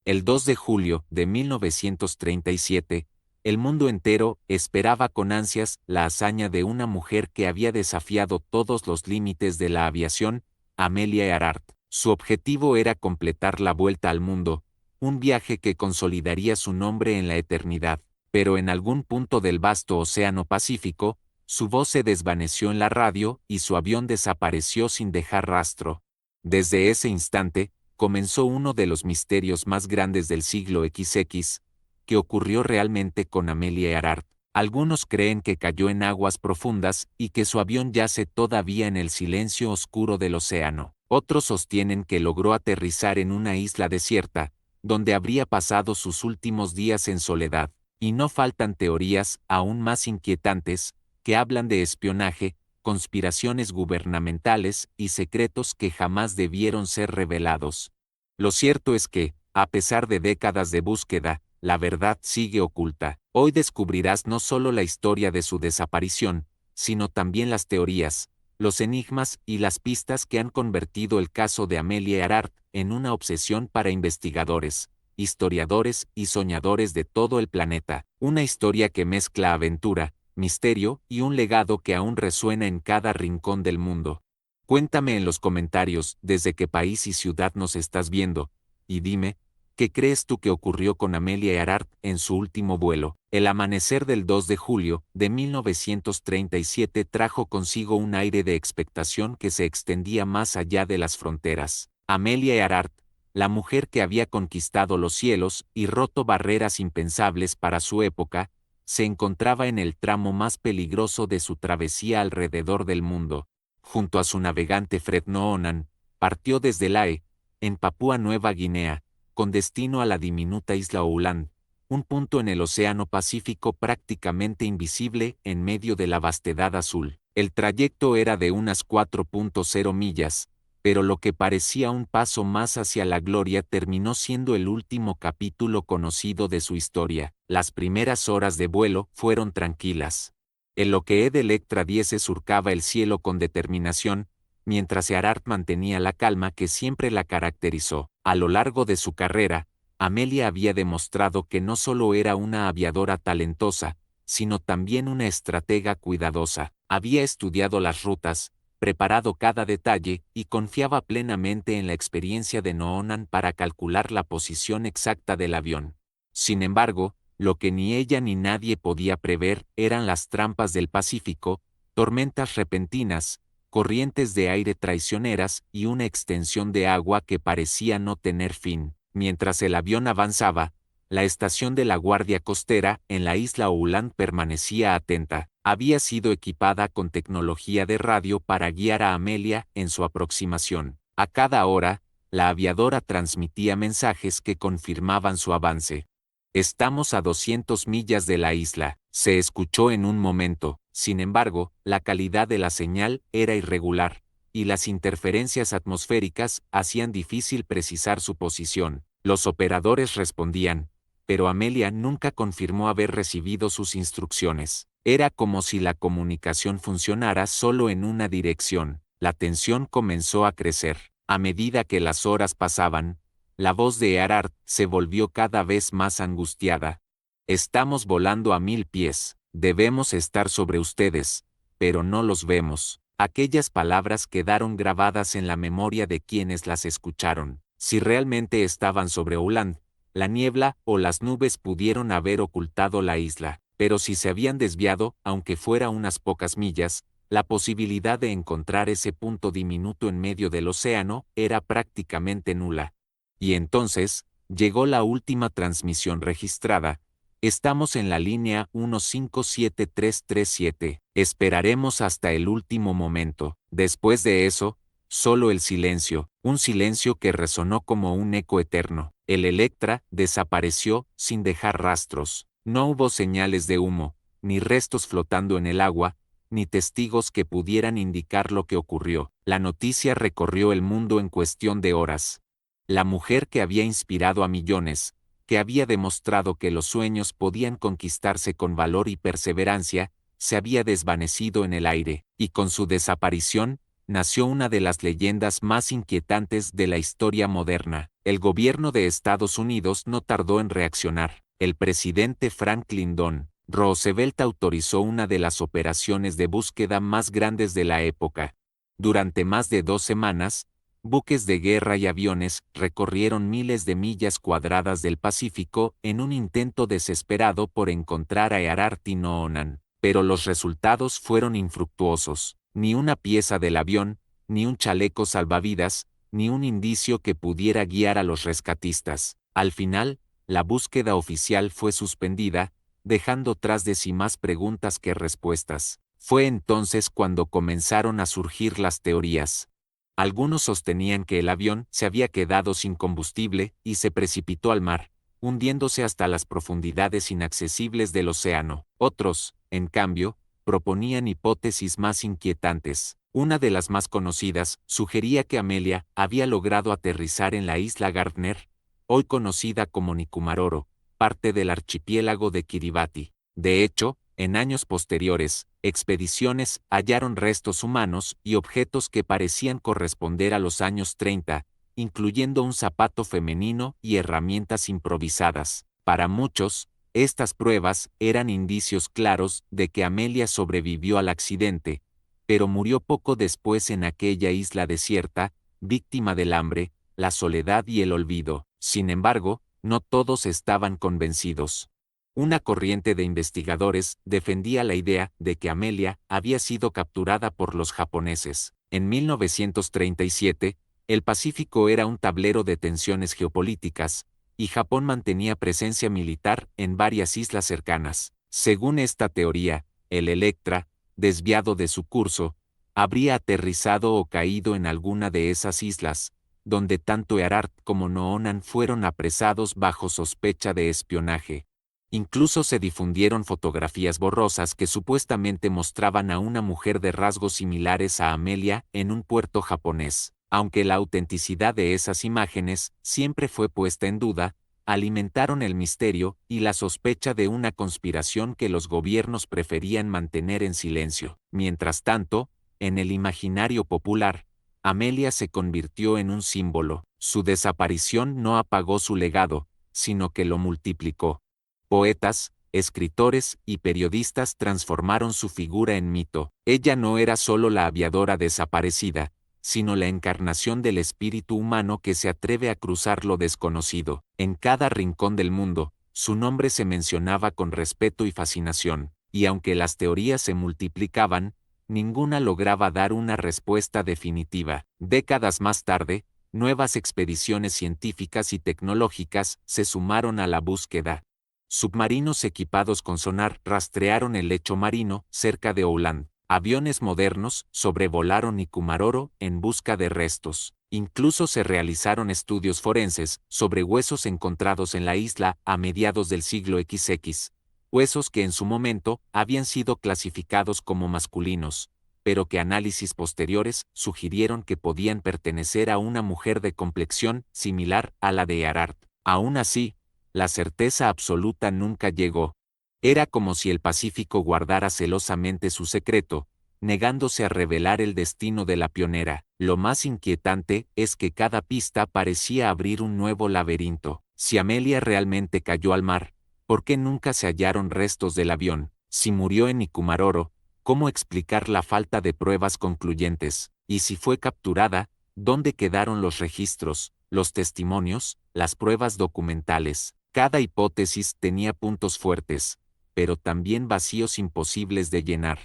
El 2 de julio de 1937, el mundo entero esperaba con ansias la hazaña de una mujer que había desafiado todos los límites de la aviación, Amelia Earhart. Su objetivo era completar la vuelta al mundo, un viaje que consolidaría su nombre en la eternidad. Pero en algún punto del vasto océano Pacífico, su voz se desvaneció en la radio y su avión desapareció sin dejar rastro. Desde ese instante, comenzó uno de los misterios más grandes del siglo XX, que ocurrió realmente con Amelia Earhart. Algunos creen que cayó en aguas profundas y que su avión yace todavía en el silencio oscuro del océano. Otros sostienen que logró aterrizar en una isla desierta, donde habría pasado sus últimos días en soledad. Y no faltan teorías, aún más inquietantes, que hablan de espionaje, conspiraciones gubernamentales y secretos que jamás debieron ser revelados. Lo cierto es que, a pesar de décadas de búsqueda, la verdad sigue oculta. Hoy descubrirás no solo la historia de su desaparición, sino también las teorías, los enigmas y las pistas que han convertido el caso de Amelia Earhart en una obsesión para investigadores, historiadores y soñadores de todo el planeta. Una historia que mezcla aventura, misterio y un legado que aún resuena en cada rincón del mundo. Cuéntame en los comentarios desde qué país y ciudad nos estás viendo, y dime, ¿qué crees tú que ocurrió con Amelia Earhart en su último vuelo? El amanecer del 2 de julio de 1937 trajo consigo un aire de expectación que se extendía más allá de las fronteras. Amelia Earhart, la mujer que había conquistado los cielos y roto barreras impensables para su época, se encontraba en el tramo más peligroso de su travesía alrededor del mundo. Junto a su navegante Fred Noonan, partió desde Lae, en Papúa Nueva Guinea, con destino a la diminuta isla Åland, un punto en el Océano Pacífico prácticamente invisible en medio de la vastedad azul. El trayecto era de unas 4.0 millas, pero lo que parecía un paso más hacia la gloria terminó siendo el último capítulo conocido de su historia. Las primeras horas de vuelo fueron tranquilas. En lo que Electra 10 surcaba el cielo con determinación, mientras Earhart mantenía la calma que siempre la caracterizó. A lo largo de su carrera, Amelia había demostrado que no solo era una aviadora talentosa, sino también una estratega cuidadosa. Había estudiado las rutas, preparado cada detalle y confiaba plenamente en la experiencia de Noonan para calcular la posición exacta del avión. Sin embargo, lo que ni ella ni nadie podía prever eran las trampas del Pacífico, tormentas repentinas, corrientes de aire traicioneras y una extensión de agua que parecía no tener fin. Mientras el avión avanzaba, la estación de la Guardia Costera en la isla Åland permanecía atenta. Había sido equipada con tecnología de radio para guiar a Amelia en su aproximación. A cada hora, la aviadora transmitía mensajes que confirmaban su avance. Estamos a 200 millas de la isla, se escuchó en un momento. Sin embargo, la calidad de la señal era irregular, y las interferencias atmosféricas hacían difícil precisar su posición. Los operadores respondían, pero Amelia nunca confirmó haber recibido sus instrucciones. Era como si la comunicación funcionara solo en una dirección. La tensión comenzó a crecer. A medida que las horas pasaban, la voz de Earhart se volvió cada vez más angustiada. Estamos volando a 1000 pies. Debemos estar sobre ustedes, pero no los vemos. Aquellas palabras quedaron grabadas en la memoria de quienes las escucharon. Si realmente estaban sobre Åland, la niebla o las nubes pudieron haber ocultado la isla, pero si se habían desviado, aunque fuera unas pocas millas, la posibilidad de encontrar ese punto diminuto en medio del océano era prácticamente nula. Y entonces, llegó la última transmisión registrada. Estamos en la línea 157337. Esperaremos hasta el último momento. Después de eso, solo el silencio, un silencio que resonó como un eco eterno. El Electra desapareció sin dejar rastros. No hubo señales de humo, ni restos flotando en el agua, ni testigos que pudieran indicar lo que ocurrió. La noticia recorrió el mundo en cuestión de horas. La mujer que había inspirado a millones, que había demostrado que los sueños podían conquistarse con valor y perseverancia, se había desvanecido en el aire, y con su desaparición, nació una de las leyendas más inquietantes de la historia moderna. El gobierno de Estados Unidos no tardó en reaccionar. El presidente Franklin D. Roosevelt autorizó una de las operaciones de búsqueda más grandes de la época. Durante más de 2 semanas, buques de guerra y aviones recorrieron miles de millas cuadradas del Pacífico en un intento desesperado por encontrar a Earhart y Noonan, pero los resultados fueron infructuosos. Ni una pieza del avión, ni un chaleco salvavidas, ni un indicio que pudiera guiar a los rescatistas. Al final, la búsqueda oficial fue suspendida, dejando tras de sí más preguntas que respuestas. Fue entonces cuando comenzaron a surgir las teorías. Algunos sostenían que el avión se había quedado sin combustible y se precipitó al mar, hundiéndose hasta las profundidades inaccesibles del océano. Otros, en cambio, proponían hipótesis más inquietantes. Una de las más conocidas sugería que Amelia había logrado aterrizar en la isla Gardner, hoy conocida como Nikumaroro, parte del archipiélago de Kiribati. De hecho, en años posteriores, expediciones hallaron restos humanos y objetos que parecían corresponder a los años 30, incluyendo un zapato femenino y herramientas improvisadas. Para muchos, estas pruebas eran indicios claros de que Amelia sobrevivió al accidente, pero murió poco después en aquella isla desierta, víctima del hambre, la soledad y el olvido. Sin embargo, no todos estaban convencidos. Una corriente de investigadores defendía la idea de que Amelia había sido capturada por los japoneses. En 1937, el Pacífico era un tablero de tensiones geopolíticas, y Japón mantenía presencia militar en varias islas cercanas. Según esta teoría, el Electra, desviado de su curso, habría aterrizado o caído en alguna de esas islas, donde tanto Earhart como Noonan fueron apresados bajo sospecha de espionaje. Incluso se difundieron fotografías borrosas que supuestamente mostraban a una mujer de rasgos similares a Amelia en un puerto japonés. Aunque la autenticidad de esas imágenes siempre fue puesta en duda, alimentaron el misterio y la sospecha de una conspiración que los gobiernos preferían mantener en silencio. Mientras tanto, en el imaginario popular, Amelia se convirtió en un símbolo. Su desaparición no apagó su legado, sino que lo multiplicó. Poetas, escritores y periodistas transformaron su figura en mito. Ella no era solo la aviadora desaparecida, sino la encarnación del espíritu humano que se atreve a cruzar lo desconocido. En cada rincón del mundo, su nombre se mencionaba con respeto y fascinación, y aunque las teorías se multiplicaban, ninguna lograba dar una respuesta definitiva. Décadas más tarde, nuevas expediciones científicas y tecnológicas se sumaron a la búsqueda. Submarinos equipados con sonar rastrearon el lecho marino cerca de Oland. Aviones modernos sobrevolaron Nikumaroro en busca de restos. Incluso se realizaron estudios forenses sobre huesos encontrados en la isla a mediados del siglo XX, huesos que en su momento habían sido clasificados como masculinos, pero que análisis posteriores sugirieron que podían pertenecer a una mujer de complexión similar a la de Earhart. Aún así, la certeza absoluta nunca llegó. Era como si el Pacífico guardara celosamente su secreto, negándose a revelar el destino de la pionera. Lo más inquietante es que cada pista parecía abrir un nuevo laberinto. Si Amelia realmente cayó al mar, ¿por qué nunca se hallaron restos del avión? Si murió en Nikumaroro, ¿cómo explicar la falta de pruebas concluyentes? Y si fue capturada, ¿dónde quedaron los registros, los testimonios, las pruebas documentales? Cada hipótesis tenía puntos fuertes, pero también vacíos imposibles de llenar.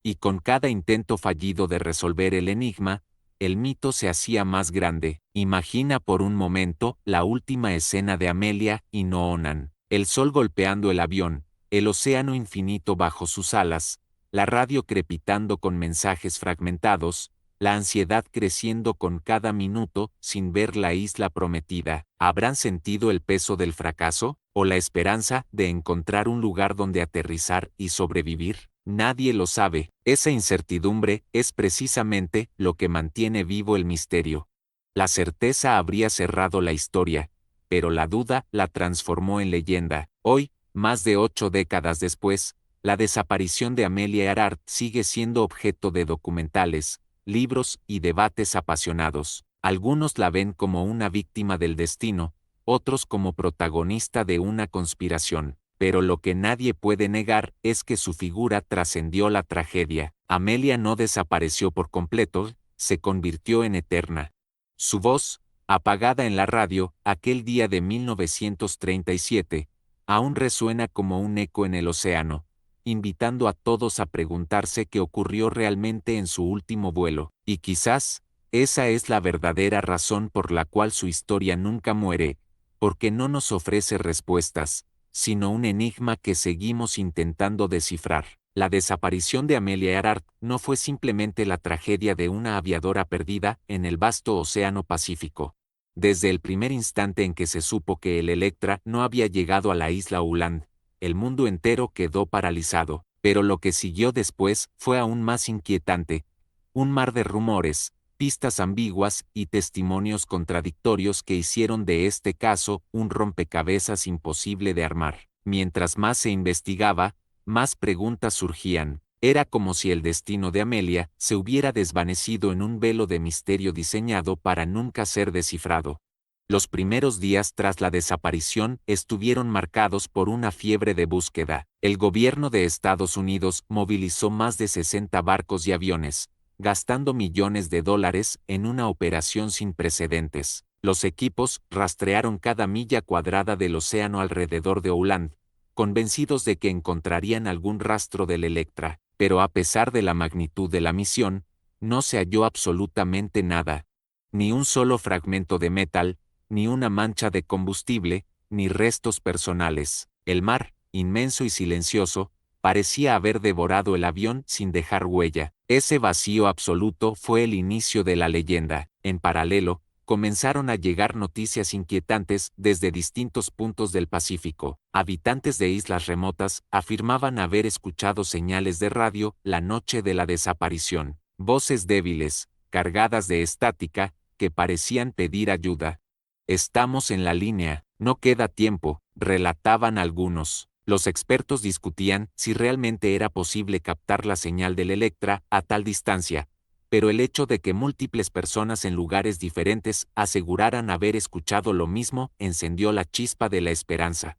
Y con cada intento fallido de resolver el enigma, el mito se hacía más grande. Imagina por un momento la última escena de Amelia y Noonan. El sol golpeando el avión, el océano infinito bajo sus alas, la radio crepitando con mensajes fragmentados, la ansiedad creciendo con cada minuto sin ver la isla prometida. ¿Habrán sentido el peso del fracaso, o la esperanza de encontrar un lugar donde aterrizar y sobrevivir? Nadie lo sabe. Esa incertidumbre es precisamente lo que mantiene vivo el misterio. La certeza habría cerrado la historia, pero la duda la transformó en leyenda. Hoy, más de 8 décadas después, la desaparición de Amelia Earhart sigue siendo objeto de documentales, libros y debates apasionados. Algunos la ven como una víctima del destino, otros como protagonista de una conspiración, pero lo que nadie puede negar es que su figura trascendió la tragedia. Amelia no desapareció por completo, se convirtió en eterna. Su voz, apagada en la radio, aquel día de 1937, aún resuena como un eco en el océano, invitando a todos a preguntarse qué ocurrió realmente en su último vuelo, y quizás, esa es la verdadera razón por la cual su historia nunca muere, porque no nos ofrece respuestas, sino un enigma que seguimos intentando descifrar. La desaparición de Amelia Earhart no fue simplemente la tragedia de una aviadora perdida en el vasto Océano Pacífico. Desde el primer instante en que se supo que el Electra no había llegado a la isla Uland, el mundo entero quedó paralizado, pero lo que siguió después fue aún más inquietante. Un mar de rumores, pistas ambiguas y testimonios contradictorios que hicieron de este caso un rompecabezas imposible de armar. Mientras más se investigaba, más preguntas surgían. Era como si el destino de Amelia se hubiera desvanecido en un velo de misterio diseñado para nunca ser descifrado. Los primeros días tras la desaparición estuvieron marcados por una fiebre de búsqueda. El gobierno de Estados Unidos movilizó más de 60 barcos y aviones, gastando millones de dólares en una operación sin precedentes. Los equipos rastrearon cada milla cuadrada del océano alrededor de Uland, convencidos de que encontrarían algún rastro del Electra, pero a pesar de la magnitud de la misión, no se halló absolutamente nada. Ni un solo fragmento de metal, ni una mancha de combustible, ni restos personales. El mar, inmenso y silencioso, parecía haber devorado el avión sin dejar huella. Ese vacío absoluto fue el inicio de la leyenda. En paralelo, comenzaron a llegar noticias inquietantes desde distintos puntos del Pacífico. Habitantes de islas remotas afirmaban haber escuchado señales de radio la noche de la desaparición. Voces débiles, cargadas de estática, que parecían pedir ayuda. Estamos en la línea, no queda tiempo, relataban algunos. Los expertos discutían si realmente era posible captar la señal del Electra a tal distancia, pero el hecho de que múltiples personas en lugares diferentes aseguraran haber escuchado lo mismo encendió la chispa de la esperanza.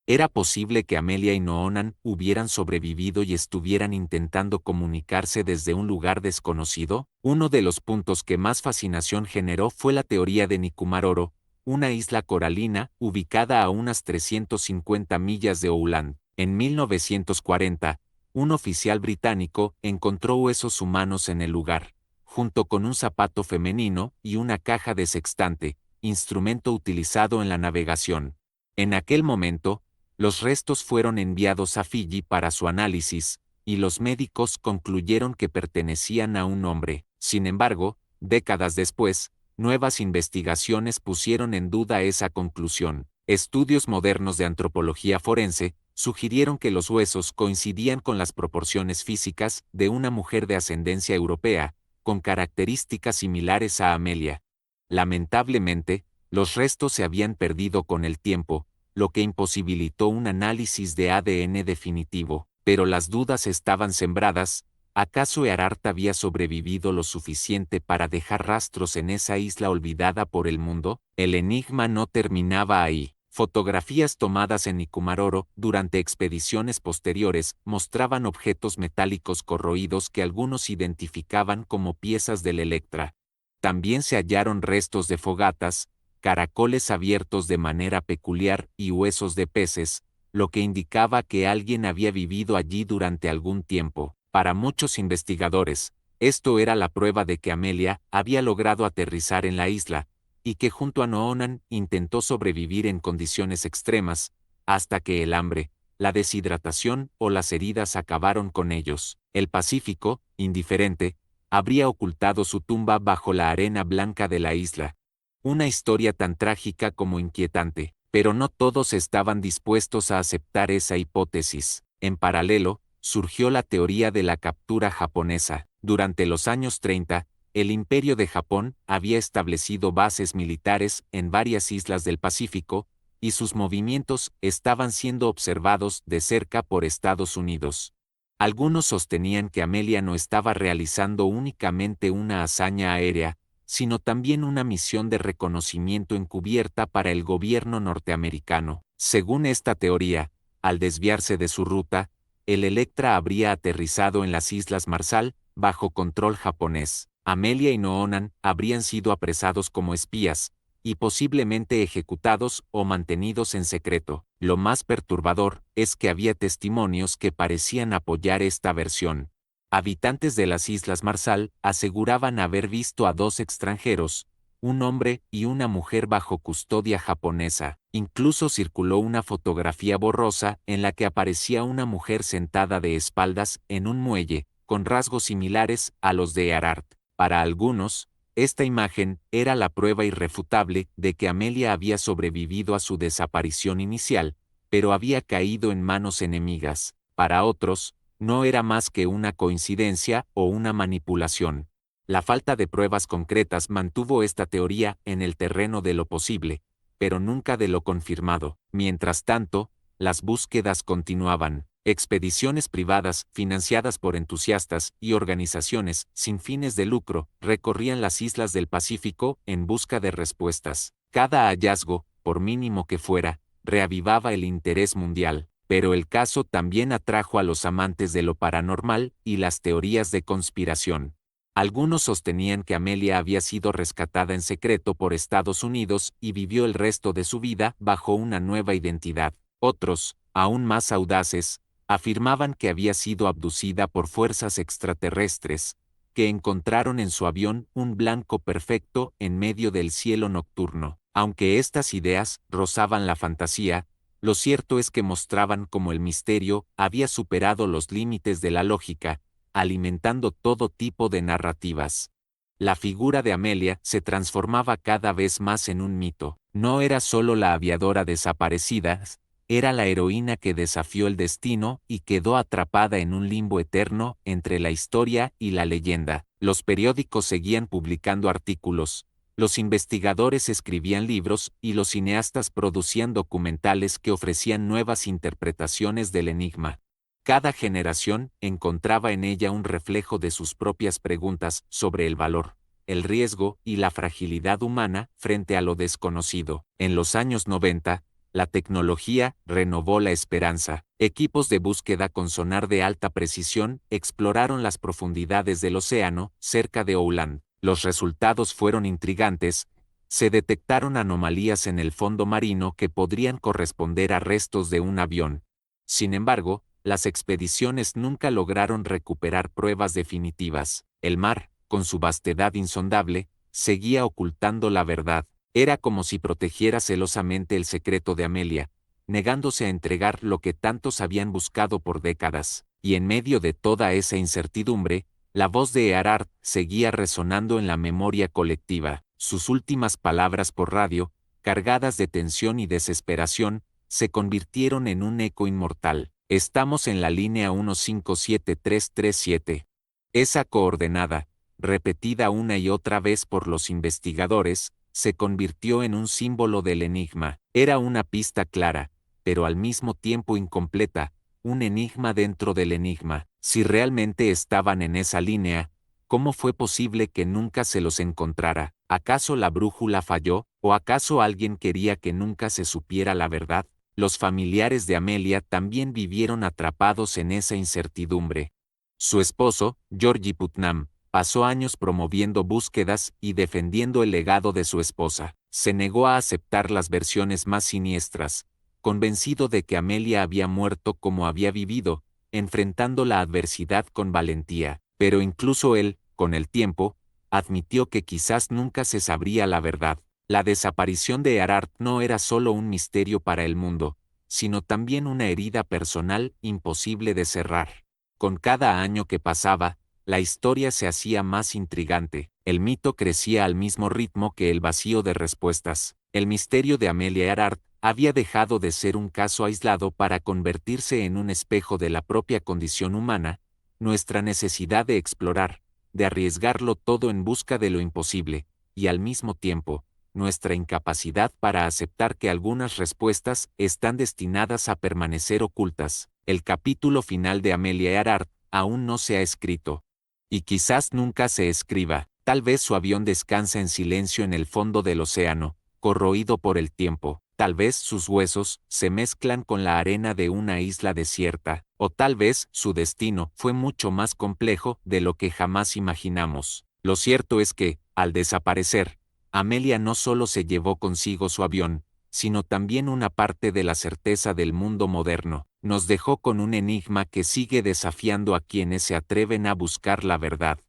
¿Era posible que Amelia y Noonan hubieran sobrevivido y estuvieran intentando comunicarse desde un lugar desconocido? Uno de los puntos que más fascinación generó fue la teoría de Nikumaroro, una isla coralina ubicada a unas 350 millas de Ouland. En 1940, un oficial británico encontró huesos humanos en el lugar, junto con un zapato femenino y una caja de sextante, instrumento utilizado en la navegación. En aquel momento, los restos fueron enviados a Fiji para su análisis, y los médicos concluyeron que pertenecían a un hombre. Sin embargo, décadas después, nuevas investigaciones pusieron en duda esa conclusión. Estudios modernos de antropología forense sugirieron que los huesos coincidían con las proporciones físicas de una mujer de ascendencia europea, con características similares a Amelia. Lamentablemente, los restos se habían perdido con el tiempo, lo que imposibilitó un análisis de ADN definitivo, pero las dudas estaban sembradas. ¿Acaso Earhart había sobrevivido lo suficiente para dejar rastros en esa isla olvidada por el mundo? El enigma no terminaba ahí. Fotografías tomadas en Nikumaroro durante expediciones posteriores mostraban objetos metálicos corroídos que algunos identificaban como piezas del Electra. También se hallaron restos de fogatas, caracoles abiertos de manera peculiar y huesos de peces, lo que indicaba que alguien había vivido allí durante algún tiempo. Para muchos investigadores, esto era la prueba de que Amelia había logrado aterrizar en la isla, y que junto a Noonan intentó sobrevivir en condiciones extremas, hasta que el hambre, la deshidratación o las heridas acabaron con ellos. El Pacífico, indiferente, habría ocultado su tumba bajo la arena blanca de la isla. Una historia tan trágica como inquietante, pero no todos estaban dispuestos a aceptar esa hipótesis. En paralelo, surgió la teoría de la captura japonesa. Durante los años 30, el Imperio de Japón había establecido bases militares en varias islas del Pacífico, y sus movimientos estaban siendo observados de cerca por Estados Unidos. Algunos sostenían que Amelia no estaba realizando únicamente una hazaña aérea, sino también una misión de reconocimiento encubierta para el gobierno norteamericano. Según esta teoría, al desviarse de su ruta, el Electra habría aterrizado en las Islas Marshall, bajo control japonés. Amelia y Noonan habrían sido apresados como espías, y posiblemente ejecutados o mantenidos en secreto. Lo más perturbador es que había testimonios que parecían apoyar esta versión. Habitantes de las Islas Marshall aseguraban haber visto a dos extranjeros, un hombre y una mujer bajo custodia japonesa. Incluso circuló una fotografía borrosa en la que aparecía una mujer sentada de espaldas en un muelle, con rasgos similares a los de Earhart. Para algunos, esta imagen era la prueba irrefutable de que Amelia había sobrevivido a su desaparición inicial, pero había caído en manos enemigas. Para otros, no era más que una coincidencia o una manipulación. La falta de pruebas concretas mantuvo esta teoría en el terreno de lo posible, pero nunca de lo confirmado. Mientras tanto, las búsquedas continuaban. Expediciones privadas, financiadas por entusiastas y organizaciones sin fines de lucro, recorrían las islas del Pacífico en busca de respuestas. Cada hallazgo, por mínimo que fuera, reavivaba el interés mundial, pero el caso también atrajo a los amantes de lo paranormal y las teorías de conspiración. Algunos sostenían que Amelia había sido rescatada en secreto por Estados Unidos y vivió el resto de su vida bajo una nueva identidad. Otros, aún más audaces, afirmaban que había sido abducida por fuerzas extraterrestres, que encontraron en su avión un blanco perfecto en medio del cielo nocturno. Aunque estas ideas rozaban la fantasía, lo cierto es que mostraban cómo el misterio había superado los límites de la lógica, alimentando todo tipo de narrativas. La figura de Amelia se transformaba cada vez más en un mito. No era solo la aviadora desaparecida, era la heroína que desafió el destino y quedó atrapada en un limbo eterno entre la historia y la leyenda. Los periódicos seguían publicando artículos, los investigadores escribían libros y los cineastas producían documentales que ofrecían nuevas interpretaciones del enigma. Cada generación encontraba en ella un reflejo de sus propias preguntas sobre el valor, el riesgo y la fragilidad humana frente a lo desconocido. En los años 90, la tecnología renovó la esperanza. Equipos de búsqueda con sonar de alta precisión exploraron las profundidades del océano cerca de Åland. Los resultados fueron intrigantes. Se detectaron anomalías en el fondo marino que podrían corresponder a restos de un avión. Sin embargo, las expediciones nunca lograron recuperar pruebas definitivas. El mar, con su vastedad insondable, seguía ocultando la verdad. Era como si protegiera celosamente el secreto de Amelia, negándose a entregar lo que tantos habían buscado por décadas. Y en medio de toda esa incertidumbre, la voz de Earhart seguía resonando en la memoria colectiva. Sus últimas palabras por radio, cargadas de tensión y desesperación, se convirtieron en un eco inmortal. Estamos en la línea 157337. Esa coordenada, repetida una y otra vez por los investigadores, se convirtió en un símbolo del enigma. Era una pista clara, pero al mismo tiempo incompleta, un enigma dentro del enigma. Si realmente estaban en esa línea, ¿cómo fue posible que nunca se los encontrara? ¿Acaso la brújula falló? ¿O acaso alguien quería que nunca se supiera la verdad? Los familiares de Amelia también vivieron atrapados en esa incertidumbre. Su esposo, Georgie Putnam, pasó años promoviendo búsquedas y defendiendo el legado de su esposa. Se negó a aceptar las versiones más siniestras, convencido de que Amelia había muerto como había vivido, enfrentando la adversidad con valentía. Pero incluso él, con el tiempo, admitió que quizás nunca se sabría la verdad. La desaparición de Earhart no era solo un misterio para el mundo, sino también una herida personal imposible de cerrar. Con cada año que pasaba, la historia se hacía más intrigante. El mito crecía al mismo ritmo que el vacío de respuestas. El misterio de Amelia Earhart había dejado de ser un caso aislado para convertirse en un espejo de la propia condición humana, nuestra necesidad de explorar, de arriesgarlo todo en busca de lo imposible, y al mismo tiempo, nuestra incapacidad para aceptar que algunas respuestas están destinadas a permanecer ocultas. El capítulo final de Amelia Earhart aún no se ha escrito. Y quizás nunca se escriba. Tal vez su avión descansa en silencio en el fondo del océano, corroído por el tiempo. Tal vez sus huesos se mezclan con la arena de una isla desierta, o tal vez su destino fue mucho más complejo de lo que jamás imaginamos. Lo cierto es que, al desaparecer, Amelia no solo se llevó consigo su avión, sino también una parte de la certeza del mundo moderno. Nos dejó con un enigma que sigue desafiando a quienes se atreven a buscar la verdad.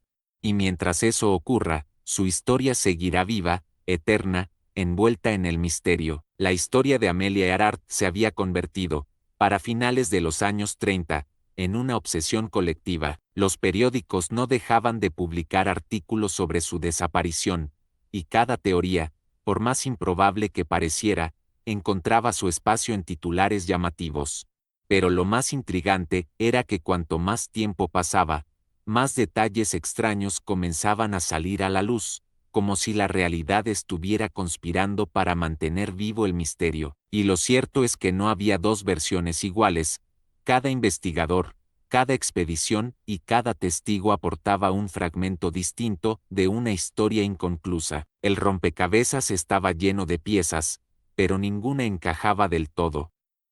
Y mientras eso ocurra, su historia seguirá viva, eterna, envuelta en el misterio. La historia de Amelia Earhart se había convertido, para finales de los años 30, en una obsesión colectiva. Los periódicos no dejaban de publicar artículos sobre su desaparición, y cada teoría, por más improbable que pareciera, encontraba su espacio en titulares llamativos. Pero lo más intrigante era que cuanto más tiempo pasaba, más detalles extraños comenzaban a salir a la luz, como si la realidad estuviera conspirando para mantener vivo el misterio. Y lo cierto es que no había dos versiones iguales. Cada investigador, cada expedición y cada testigo aportaba un fragmento distinto de una historia inconclusa. El rompecabezas estaba lleno de piezas, pero ninguna encajaba del todo.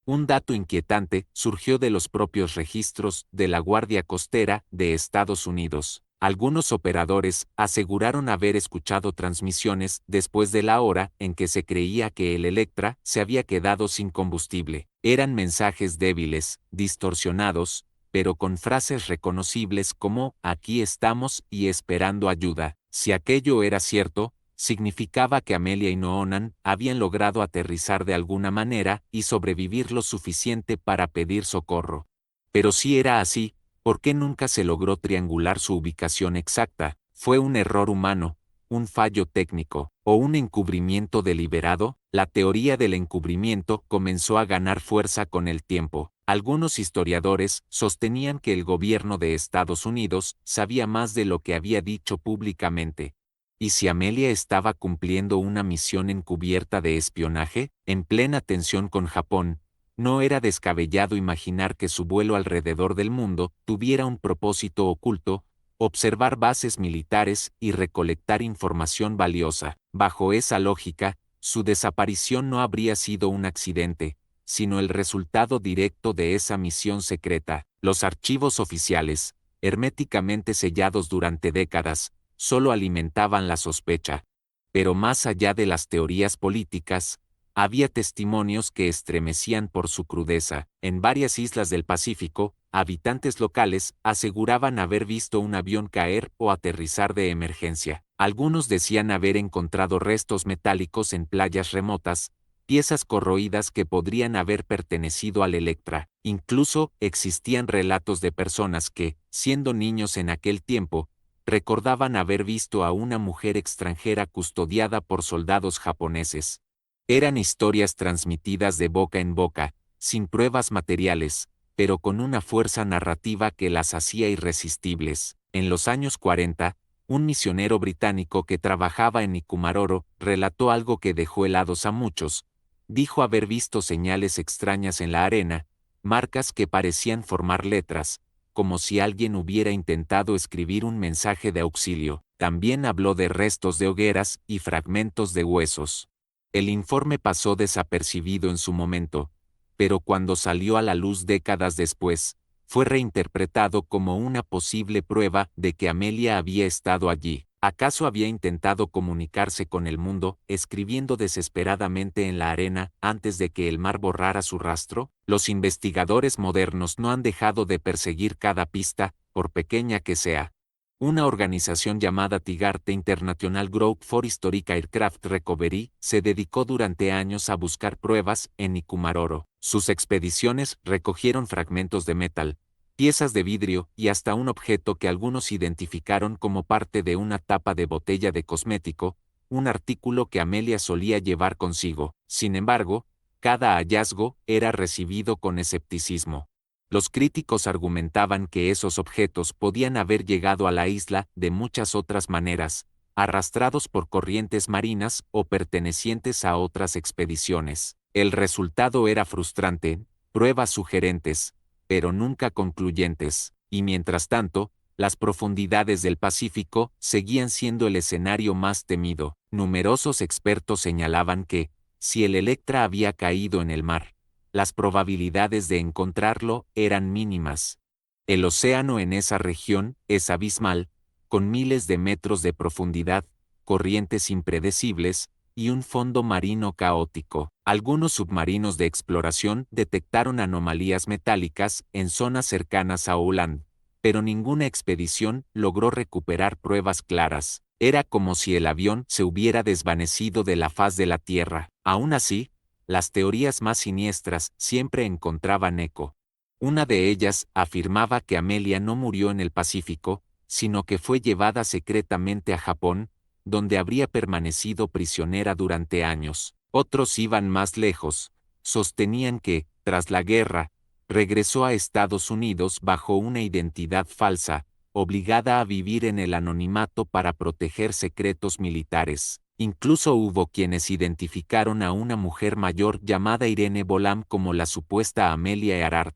Un dato inquietante surgió de los propios registros de la Guardia Costera de Estados Unidos. Algunos operadores aseguraron haber escuchado transmisiones después de la hora en que se creía que el Electra se había quedado sin combustible. Eran mensajes débiles, distorsionados, pero con frases reconocibles como «aquí estamos y esperando ayuda». Si aquello era cierto, significaba que Amelia y Noonan habían logrado aterrizar de alguna manera y sobrevivir lo suficiente para pedir socorro. Pero si era así, ¿por qué nunca se logró triangular su ubicación exacta? ¿Fue un error humano, un fallo técnico, o un encubrimiento deliberado? La teoría del encubrimiento comenzó a ganar fuerza con el tiempo. Algunos historiadores sostenían que el gobierno de Estados Unidos sabía más de lo que había dicho públicamente. ¿Y si Amelia estaba cumpliendo una misión encubierta de espionaje, en plena tensión con Japón? No era descabellado imaginar que su vuelo alrededor del mundo tuviera un propósito oculto: observar bases militares y recolectar información valiosa. Bajo esa lógica, su desaparición no habría sido un accidente, sino el resultado directo de esa misión secreta. Los archivos oficiales, herméticamente sellados durante décadas, solo alimentaban la sospecha. Pero más allá de las teorías políticas, había testimonios que estremecían por su crudeza. En varias islas del Pacífico, habitantes locales aseguraban haber visto un avión caer o aterrizar de emergencia. Algunos decían haber encontrado restos metálicos en playas remotas, piezas corroídas que podrían haber pertenecido al Electra. Incluso existían relatos de personas que, siendo niños en aquel tiempo, recordaban haber visto a una mujer extranjera custodiada por soldados japoneses. Eran historias transmitidas de boca en boca, sin pruebas materiales, pero con una fuerza narrativa que las hacía irresistibles. En los años 40, un misionero británico que trabajaba en Nikumaroro relató algo que dejó helados a muchos. Dijo haber visto señales extrañas en la arena, marcas que parecían formar letras, como si alguien hubiera intentado escribir un mensaje de auxilio. También habló de restos de hogueras y fragmentos de huesos. El informe pasó desapercibido en su momento, pero cuando salió a la luz décadas después, fue reinterpretado como una posible prueba de que Amelia había estado allí. ¿Acaso había intentado comunicarse con el mundo, escribiendo desesperadamente en la arena antes de que el mar borrara su rastro? Los investigadores modernos no han dejado de perseguir cada pista, por pequeña que sea. Una organización llamada Tigarte International Group for Historic Aircraft Recovery se dedicó durante años a buscar pruebas en Nikumaroro. Sus expediciones recogieron fragmentos de metal, piezas de vidrio y hasta un objeto que algunos identificaron como parte de una tapa de botella de cosmético, un artículo que Amelia solía llevar consigo. Sin embargo, cada hallazgo era recibido con escepticismo. Los críticos argumentaban que esos objetos podían haber llegado a la isla de muchas otras maneras, arrastrados por corrientes marinas o pertenecientes a otras expediciones. El resultado era frustrante: pruebas sugerentes, pero nunca concluyentes. Y mientras tanto, Las profundidades del Pacífico seguían siendo el escenario más temido. Numerosos expertos señalaban que, si el Electra había caído en el mar, las probabilidades de encontrarlo eran mínimas. El océano en esa región es abismal, con miles de metros de profundidad, corrientes impredecibles, y un fondo marino caótico. Algunos submarinos de exploración detectaron anomalías metálicas en zonas cercanas a Holland, pero ninguna expedición logró recuperar pruebas claras. Era como si el avión se hubiera desvanecido de la faz de la Tierra. Aún así, las teorías más siniestras siempre encontraban eco. Una de ellas afirmaba que Amelia no murió en el Pacífico, sino que fue llevada secretamente a Japón, donde habría permanecido prisionera durante años. Otros iban más lejos, sostenían que, tras la guerra, regresó a Estados Unidos bajo una identidad falsa, obligada a vivir en el anonimato para proteger secretos militares. Incluso hubo quienes identificaron a una mujer mayor llamada Irene Bolam como la supuesta Amelia Earhart.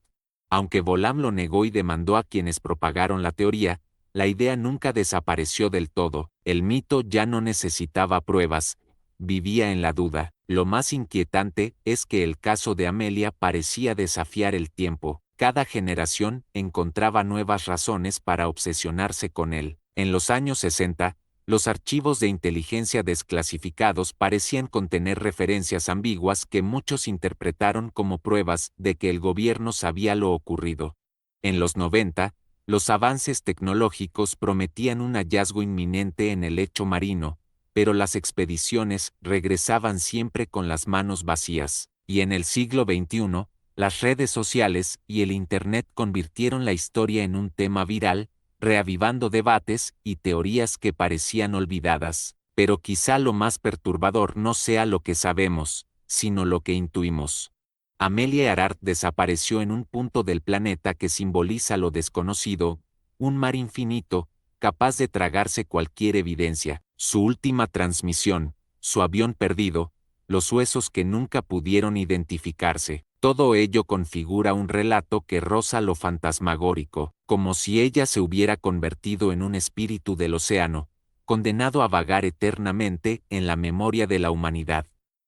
Aunque Bolam lo negó y demandó a quienes propagaron la teoría, la idea nunca desapareció del todo. El mito ya no necesitaba pruebas, vivía en la duda. Lo más inquietante es que el caso de Amelia parecía desafiar el tiempo. Cada generación encontraba nuevas razones para obsesionarse con él. En los años 60, los archivos de inteligencia desclasificados parecían contener referencias ambiguas que muchos interpretaron como pruebas de que el gobierno sabía lo ocurrido. En los 90, los avances tecnológicos prometían un hallazgo inminente en el lecho marino, pero las expediciones regresaban siempre con las manos vacías. Y en el siglo XXI, las redes sociales y el Internet convirtieron la historia en un tema viral, reavivando debates y teorías que parecían olvidadas. Pero quizá lo más perturbador no sea lo que sabemos, sino lo que intuimos. Amelia Earhart desapareció en un punto del planeta que simboliza lo desconocido, un mar infinito, capaz de tragarse cualquier evidencia. Su última transmisión, su avión perdido, los huesos que nunca pudieron identificarse. Todo ello configura un relato que roza lo fantasmagórico, como si ella se hubiera convertido en un espíritu del océano, condenado a vagar eternamente en la memoria de la humanidad.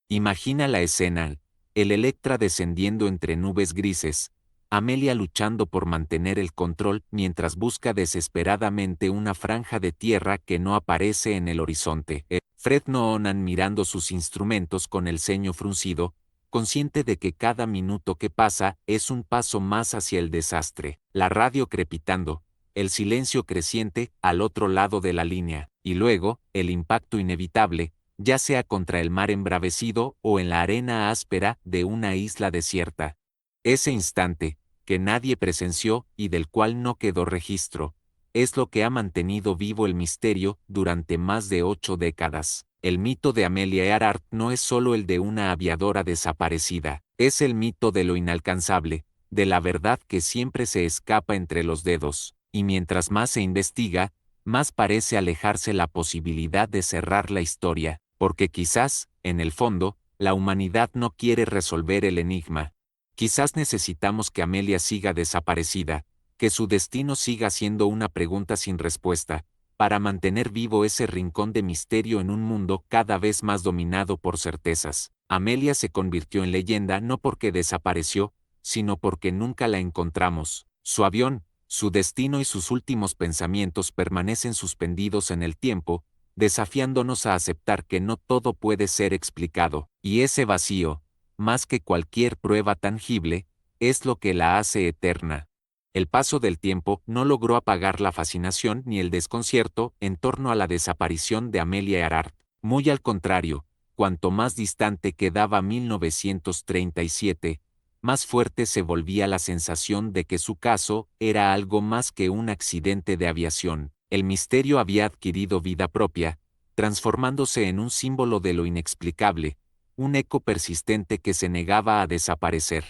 Imagina la escena, el Electra descendiendo entre nubes grises, Amelia luchando por mantener el control mientras busca desesperadamente una franja de tierra que no aparece en el horizonte. Fred Noonan mirando sus instrumentos con el ceño fruncido, consciente de que cada minuto que pasa es un paso más hacia el desastre. La radio crepitando, el silencio creciente al otro lado de la línea, y luego, el impacto inevitable, ya sea contra el mar embravecido o en la arena áspera de una isla desierta. Ese instante, que nadie presenció y del cual no quedó registro, es lo que ha mantenido vivo el misterio durante más de 8 décadas. El mito de Amelia Earhart no es solo el de una aviadora desaparecida, es el mito de lo inalcanzable, de la verdad que siempre se escapa entre los dedos, y mientras más se investiga, más parece alejarse la posibilidad de cerrar la historia, porque quizás, en el fondo, la humanidad no quiere resolver el enigma. Quizás necesitamos que Amelia siga desaparecida, que su destino siga siendo una pregunta sin respuesta, para mantener vivo ese rincón de misterio en un mundo cada vez más dominado por certezas. Amelia se convirtió en leyenda no porque desapareció, sino porque nunca la encontramos. Su avión, su destino y sus últimos pensamientos permanecen suspendidos en el tiempo, desafiándonos a aceptar que no todo puede ser explicado, y ese vacío, más que cualquier prueba tangible, es lo que la hace eterna. El paso del tiempo no logró apagar la fascinación ni el desconcierto en torno a la desaparición de Amelia Earhart. Muy al contrario, cuanto más distante quedaba 1937, más fuerte se volvía la sensación de que su caso era algo más que un accidente de aviación. El misterio había adquirido vida propia, transformándose en un símbolo de lo inexplicable, un eco persistente que se negaba a desaparecer.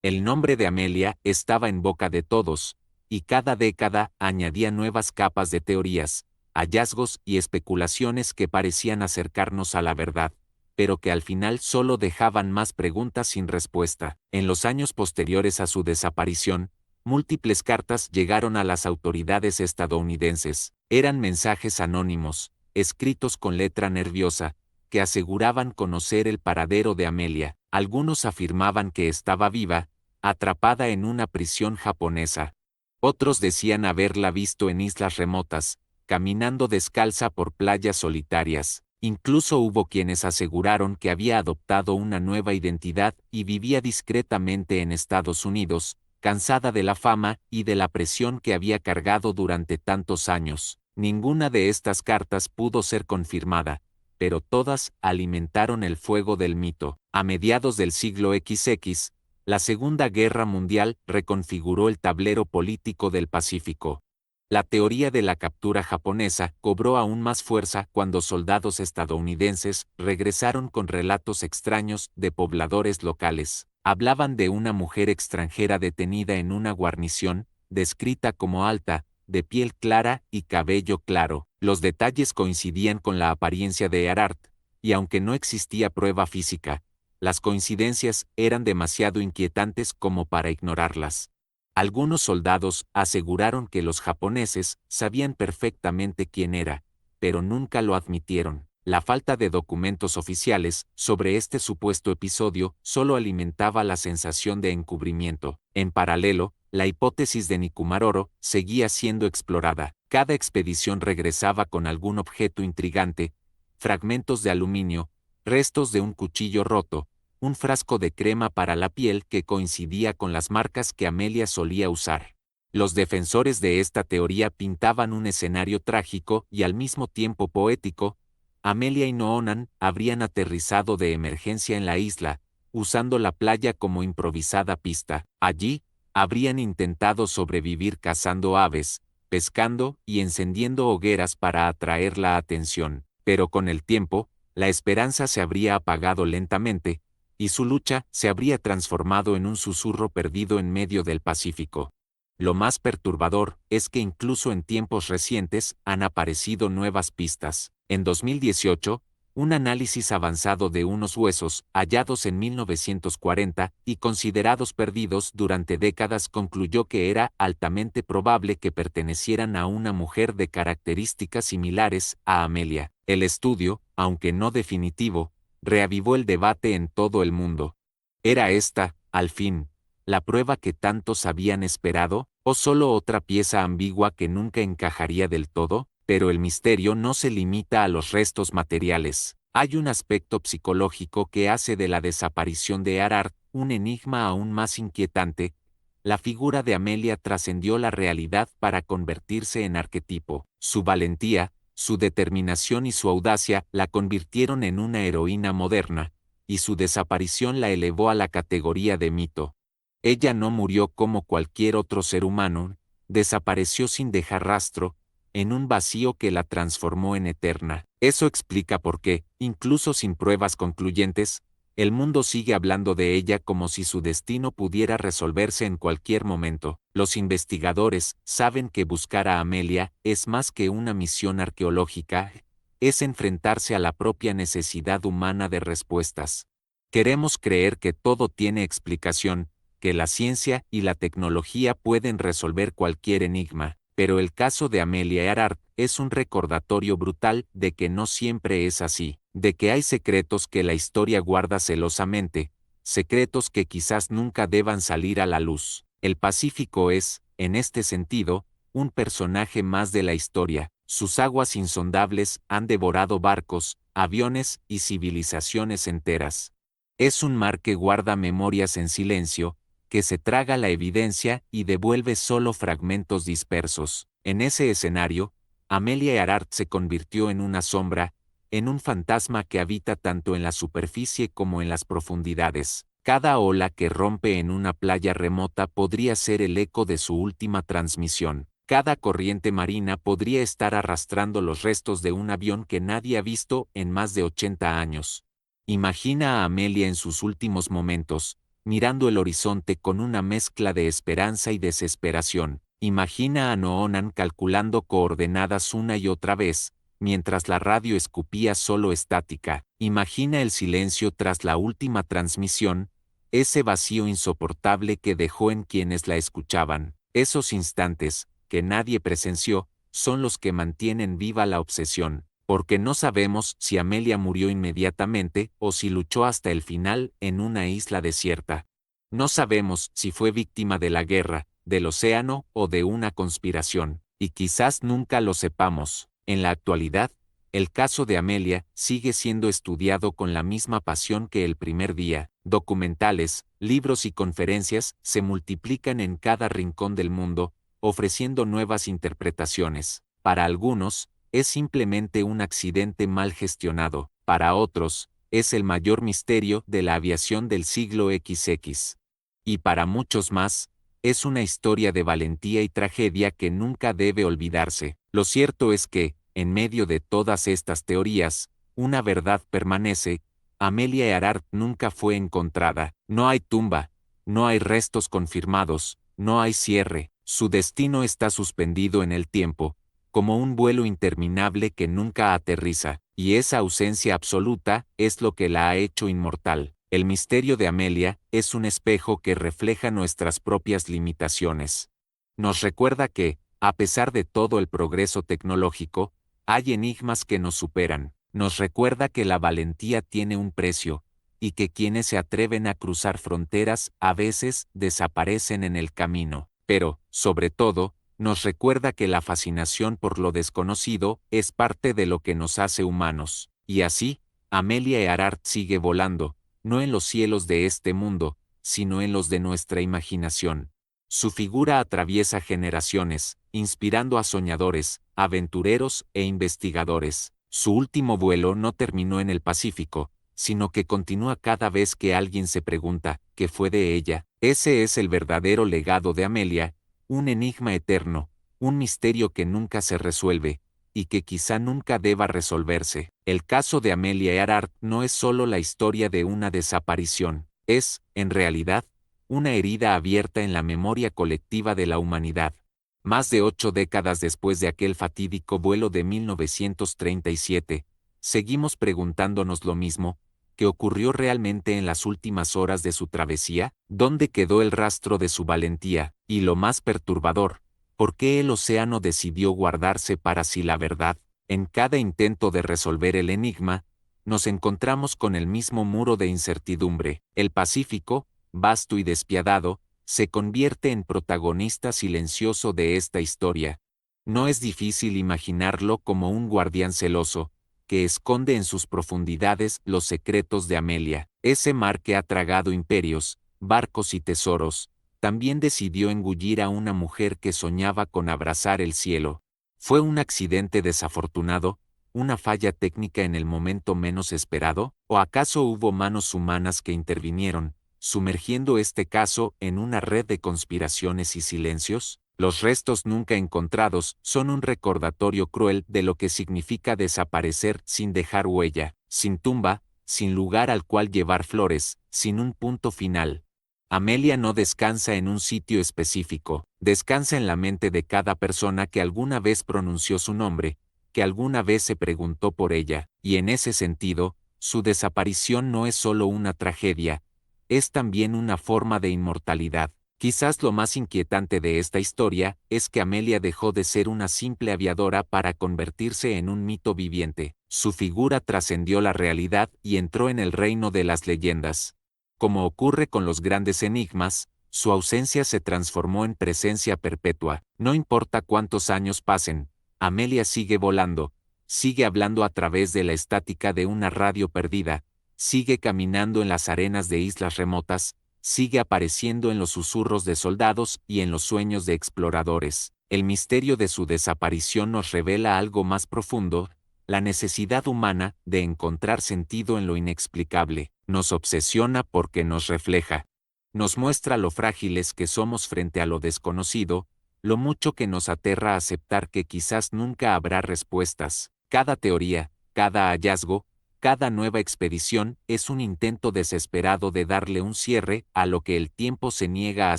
El nombre de Amelia estaba en boca de todos, y cada década añadía nuevas capas de teorías, hallazgos y especulaciones que parecían acercarnos a la verdad, pero que al final solo dejaban más preguntas sin respuesta. En los años posteriores a su desaparición, Múltiples cartas llegaron a las autoridades estadounidenses. Eran mensajes anónimos, escritos con letra nerviosa, que aseguraban conocer el paradero de Amelia. Algunos afirmaban que estaba viva, atrapada en una prisión japonesa. Otros decían haberla visto en islas remotas, caminando descalza por playas solitarias. Incluso hubo quienes aseguraron que había adoptado una nueva identidad y vivía discretamente en Estados Unidos, cansada de la fama y de la presión que había cargado durante tantos años. Ninguna de estas cartas pudo ser confirmada, pero todas alimentaron el fuego del mito. A mediados del siglo XX, la Segunda Guerra Mundial reconfiguró el tablero político del Pacífico. La teoría de la captura japonesa cobró aún más fuerza cuando soldados estadounidenses regresaron con relatos extraños de pobladores locales. Hablaban de una mujer extranjera detenida en una guarnición, descrita como alta, de piel clara y cabello claro. Los detalles coincidían con la apariencia de Erhardt, y aunque no existía prueba física, las coincidencias eran demasiado inquietantes como para ignorarlas. Algunos soldados aseguraron que los japoneses sabían perfectamente quién era, pero nunca lo admitieron. La falta de documentos oficiales sobre este supuesto episodio solo alimentaba la sensación de encubrimiento. En paralelo, la hipótesis de Nikumaroro seguía siendo explorada. Cada expedición regresaba con algún objeto intrigante, fragmentos de aluminio, restos de un cuchillo roto, un frasco de crema para la piel que coincidía con las marcas que Amelia solía usar. Los defensores de esta teoría pintaban un escenario trágico y al mismo tiempo poético. Amelia y Noonan habrían aterrizado de emergencia en la isla, usando la playa como improvisada pista. Allí, habrían intentado sobrevivir cazando aves, pescando y encendiendo hogueras para atraer la atención. Pero con el tiempo, la esperanza se habría apagado lentamente, y su lucha se habría transformado en un susurro perdido en medio del Pacífico. Lo más perturbador es que incluso en tiempos recientes han aparecido nuevas pistas. En 2018, un análisis avanzado de unos huesos hallados en 1940 y considerados perdidos durante décadas concluyó que era altamente probable que pertenecieran a una mujer de características similares a Amelia. El estudio, aunque no definitivo, reavivó el debate en todo el mundo. ¿Era esta, al fin, la prueba que tantos habían esperado, o solo otra pieza ambigua que nunca encajaría del todo? Pero el misterio no se limita a los restos materiales. Hay un aspecto psicológico que hace de la desaparición de Erhardt un enigma aún más inquietante. La figura de Amelia trascendió la realidad para convertirse en arquetipo. Su valentía, su determinación y su audacia la convirtieron en una heroína moderna, y su desaparición la elevó a la categoría de mito. Ella no murió como cualquier otro ser humano, desapareció sin dejar rastro, en un vacío que la transformó en eterna. Eso explica por qué, incluso sin pruebas concluyentes, el mundo sigue hablando de ella como si su destino pudiera resolverse en cualquier momento. Los investigadores saben que buscar a Amelia es más que una misión arqueológica, es enfrentarse a la propia necesidad humana de respuestas. Queremos creer que todo tiene explicación, que la ciencia y la tecnología pueden resolver cualquier enigma, pero el caso de Amelia Earhart es un recordatorio brutal de que no siempre es así, de que hay secretos que la historia guarda celosamente, secretos que quizás nunca deban salir a la luz. El Pacífico es, en este sentido, un personaje más de la historia. Sus aguas insondables han devorado barcos, aviones y civilizaciones enteras. Es un mar que guarda memorias en silencio, que se traga la evidencia y devuelve solo fragmentos dispersos. En ese escenario, Amelia Earhart se convirtió en una sombra, en un fantasma que habita tanto en la superficie como en las profundidades. Cada ola que rompe en una playa remota podría ser el eco de su última transmisión. Cada corriente marina podría estar arrastrando los restos de un avión que nadie ha visto en más de 80 años. Imagina a Amelia en sus últimos momentos, mirando el horizonte con una mezcla de esperanza y desesperación. Imagina a Noonan calculando coordenadas una y otra vez, mientras la radio escupía solo estática. Imagina el silencio tras la última transmisión, ese vacío insoportable que dejó en quienes la escuchaban. Esos instantes, que nadie presenció, son los que mantienen viva la obsesión, porque no sabemos si Amelia murió inmediatamente o si luchó hasta el final en una isla desierta. No sabemos si fue víctima de la guerra, del océano o de una conspiración, y quizás nunca lo sepamos. En la actualidad, el caso de Amelia sigue siendo estudiado con la misma pasión que el primer día. Documentales, libros y conferencias se multiplican en cada rincón del mundo, ofreciendo nuevas interpretaciones. Para algunos, es simplemente un accidente mal gestionado. Para otros, es el mayor misterio de la aviación del siglo XX. Y para muchos más, es una historia de valentía y tragedia que nunca debe olvidarse. Lo cierto es que, en medio de todas estas teorías, una verdad permanece: Amelia Earhart nunca fue encontrada. No hay tumba, no hay restos confirmados, no hay cierre. Su destino está suspendido en el tiempo, como un vuelo interminable que nunca aterriza, y esa ausencia absoluta es lo que la ha hecho inmortal. El misterio de Amelia es un espejo que refleja nuestras propias limitaciones. Nos recuerda que, a pesar de todo el progreso tecnológico, hay enigmas que nos superan. Nos recuerda que la valentía tiene un precio, y que quienes se atreven a cruzar fronteras a veces desaparecen en el camino. Pero, sobre todo, nos recuerda que la fascinación por lo desconocido es parte de lo que nos hace humanos. Y así, Amelia Earhart sigue volando, no en los cielos de este mundo, sino en los de nuestra imaginación. Su figura atraviesa generaciones, inspirando a soñadores, aventureros e investigadores. Su último vuelo no terminó en el Pacífico, sino que continúa cada vez que alguien se pregunta ¿qué fue de ella? Ese es el verdadero legado de Amelia, un enigma eterno, un misterio que nunca se resuelve, y que quizá nunca deba resolverse. El caso de Amelia Earhart no es solo la historia de una desaparición, es, en realidad, una herida abierta en la memoria colectiva de la humanidad. Más de 8 décadas después de aquel fatídico vuelo de 1937, seguimos preguntándonos lo mismo: ¿qué ocurrió realmente en las últimas horas de su travesía? ¿Dónde quedó el rastro de su valentía? Y lo más perturbador, ¿por qué el océano decidió guardarse para sí la verdad? En cada intento de resolver el enigma, nos encontramos con el mismo muro de incertidumbre. El Pacífico, vasto y despiadado, se convierte en protagonista silencioso de esta historia. No es difícil imaginarlo como un guardián celoso, que esconde en sus profundidades los secretos de Amelia. Ese mar que ha tragado imperios, barcos y tesoros, también decidió engullir a una mujer que soñaba con abrazar el cielo. ¿Fue un accidente desafortunado? ¿Una falla técnica en el momento menos esperado? ¿O acaso hubo manos humanas que intervinieron, sumergiendo este caso en una red de conspiraciones y silencios? Los restos nunca encontrados son un recordatorio cruel de lo que significa desaparecer sin dejar huella, sin tumba, sin lugar al cual llevar flores, sin un punto final. Amelia no descansa en un sitio específico, descansa en la mente de cada persona que alguna vez pronunció su nombre, que alguna vez se preguntó por ella, y en ese sentido, su desaparición no es solo una tragedia, es también una forma de inmortalidad. Quizás lo más inquietante de esta historia es que Amelia dejó de ser una simple aviadora para convertirse en un mito viviente. Su figura trascendió la realidad y entró en el reino de las leyendas. Como ocurre con los grandes enigmas, su ausencia se transformó en presencia perpetua. No importa cuántos años pasen, Amelia sigue volando, sigue hablando a través de la estática de una radio perdida, sigue caminando en las arenas de islas remotas, sigue apareciendo en los susurros de soldados y en los sueños de exploradores. El misterio de su desaparición nos revela algo más profundo: la necesidad humana de encontrar sentido en lo inexplicable. Nos obsesiona porque nos refleja. Nos muestra lo frágiles que somos frente a lo desconocido, lo mucho que nos aterra aceptar que quizás nunca habrá respuestas. Cada teoría, cada hallazgo, cada nueva expedición es un intento desesperado de darle un cierre a lo que el tiempo se niega a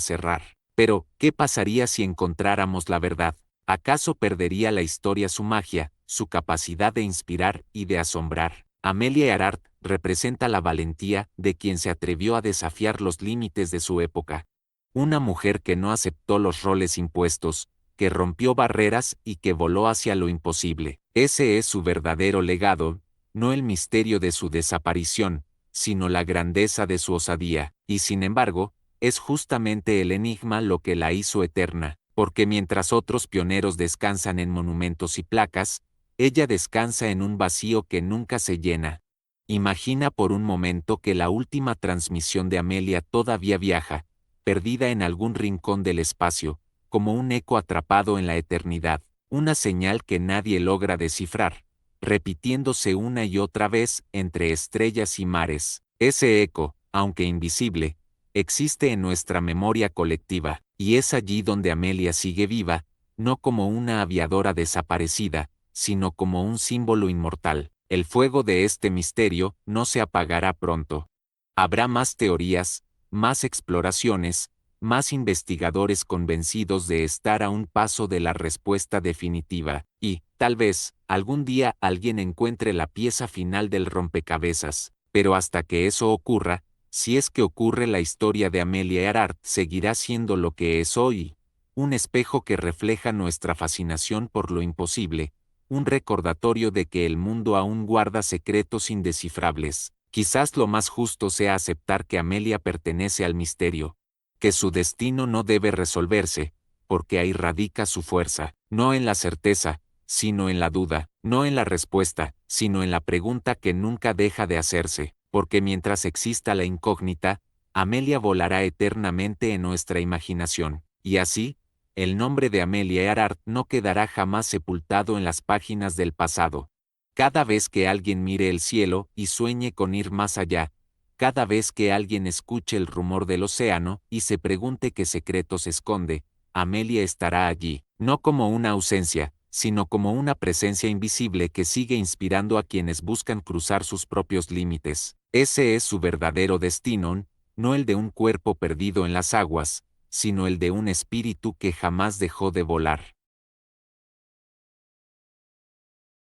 cerrar. Pero, ¿qué pasaría si encontráramos la verdad? ¿Acaso perdería la historia su magia, su capacidad de inspirar y de asombrar? Amelia Earhart representa la valentía de quien se atrevió a desafiar los límites de su época. Una mujer que no aceptó los roles impuestos, que rompió barreras y que voló hacia lo imposible. Ese es su verdadero legado, no el misterio de su desaparición, sino la grandeza de su osadía, y sin embargo, es justamente el enigma lo que la hizo eterna, porque mientras otros pioneros descansan en monumentos y placas, ella descansa en un vacío que nunca se llena. Imagina por un momento que la última transmisión de Amelia todavía viaja, perdida en algún rincón del espacio, como un eco atrapado en la eternidad, una señal que nadie logra descifrar, repitiéndose una y otra vez entre estrellas y mares. Ese eco, aunque invisible, existe en nuestra memoria colectiva, y es allí donde Amelia sigue viva, no como una aviadora desaparecida, sino como un símbolo inmortal. El fuego de este misterio no se apagará pronto. Habrá más teorías, más exploraciones, más investigadores convencidos de estar a un paso de la respuesta definitiva, y, tal vez, algún día alguien encuentre la pieza final del rompecabezas, pero hasta que eso ocurra, si es que ocurre, la historia de Amelia Earhart seguirá siendo lo que es hoy, un espejo que refleja nuestra fascinación por lo imposible, un recordatorio de que el mundo aún guarda secretos indescifrables. Quizás lo más justo sea aceptar que Amelia pertenece al misterio, que su destino no debe resolverse, porque ahí radica su fuerza, no en la certeza, sino en la duda, no en la respuesta, sino en la pregunta que nunca deja de hacerse, porque mientras exista la incógnita, Amelia volará eternamente en nuestra imaginación, y así, el nombre de Amelia Earhart no quedará jamás sepultado en las páginas del pasado. Cada vez que alguien mire el cielo y sueñe con ir más allá, cada vez que alguien escuche el rumor del océano y se pregunte qué secretos esconde, Amelia estará allí, no como una ausencia, sino como una presencia invisible que sigue inspirando a quienes buscan cruzar sus propios límites. Ese es su verdadero destino, no el de un cuerpo perdido en las aguas, sino el de un espíritu que jamás dejó de volar.